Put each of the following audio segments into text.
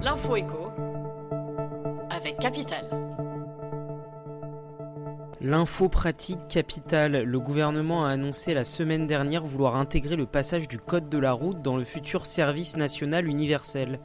L'info éco avec Capital. L'info pratique Capital. Le gouvernement a annoncé la semaine dernière vouloir intégrer le passage du code de la route dans le futur service national universel.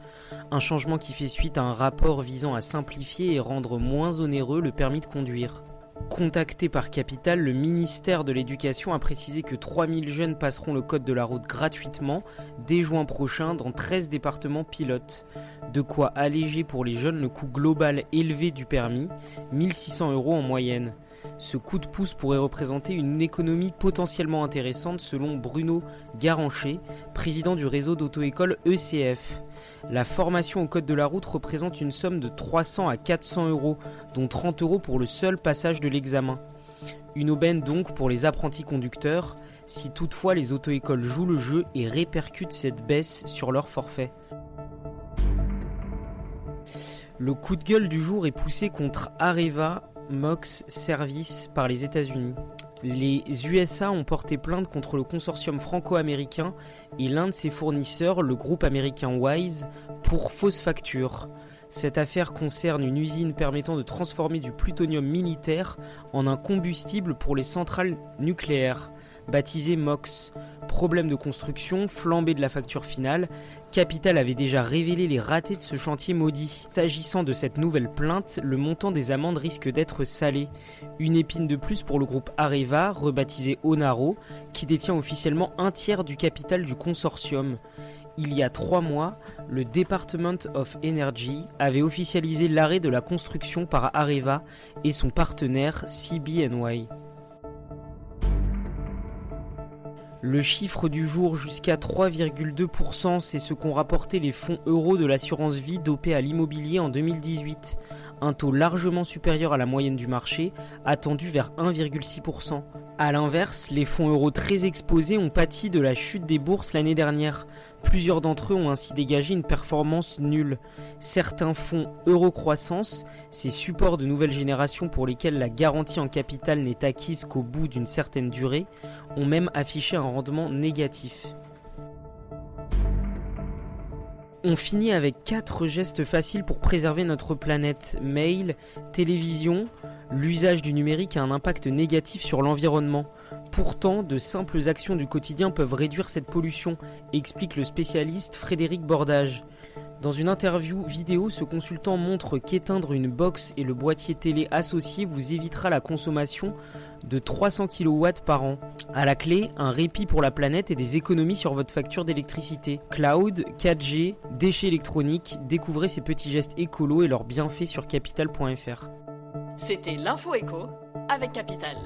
Un changement qui fait suite à un rapport visant à simplifier et rendre moins onéreux le permis de conduire. Contacté par Capital, le ministère de l'Éducation a précisé que 3000 jeunes passeront le code de la route gratuitement dès juin prochain dans 13 départements pilotes. De quoi alléger pour les jeunes le coût global élevé du permis, 1600 € en moyenne. Ce coup de pouce pourrait représenter une économie potentiellement intéressante selon Bruno Garancher, président du réseau d'auto-école ECF. La formation au code de la route représente une somme de 300 à 400 €, dont 30 € pour le seul passage de l'examen. Une aubaine donc pour les apprentis conducteurs, si toutefois les auto-écoles jouent le jeu et répercutent cette baisse sur leur forfait. Le coup de gueule du jour est poussé contre Areva Mox Service par les États-Unis. Les USA ont porté plainte contre le consortium franco-américain et l'un de ses fournisseurs, le groupe américain Wise, pour fausse facture. Cette affaire concerne une usine permettant de transformer du plutonium militaire en un combustible pour les centrales nucléaires, baptisée MOX. Problème de construction, flambée de la facture finale, Capital avait déjà révélé les ratés de ce chantier maudit. S'agissant de cette nouvelle plainte, le montant des amendes risque d'être salé. Une épine de plus pour le groupe Areva, rebaptisé Onaro, qui détient officiellement un tiers du capital du consortium. Il y a 3 mois, le Department of Energy avait officialisé l'arrêt de la construction par Areva et son partenaire CBNY. Le chiffre du jour, jusqu'à 3,2%, c'est ce qu'ont rapporté les fonds euros de l'assurance vie dopés à l'immobilier en 2018. Un taux largement supérieur à la moyenne du marché, attendu vers 1,6%. A l'inverse, les fonds euros très exposés ont pâti de la chute des bourses l'année dernière. Plusieurs d'entre eux ont ainsi dégagé une performance nulle. Certains fonds euro-croissance, ces supports de nouvelle génération pour lesquels la garantie en capital n'est acquise qu'au bout d'une certaine durée, ont même affiché un rendement négatif. On finit avec 4 gestes faciles pour préserver notre planète. Mail, télévision, l'usage du numérique a un impact négatif sur l'environnement. Pourtant, de simples actions du quotidien peuvent réduire cette pollution, explique le spécialiste Frédéric Bordage. Dans une interview vidéo, ce consultant montre qu'éteindre une box et le boîtier télé associé vous évitera la consommation de 300 kW par an. À la clé, un répit pour la planète et des économies sur votre facture d'électricité. Cloud, 4G, déchets électroniques, découvrez ces petits gestes écolos et leurs bienfaits sur capital.fr. C'était l'info éco avec Capital.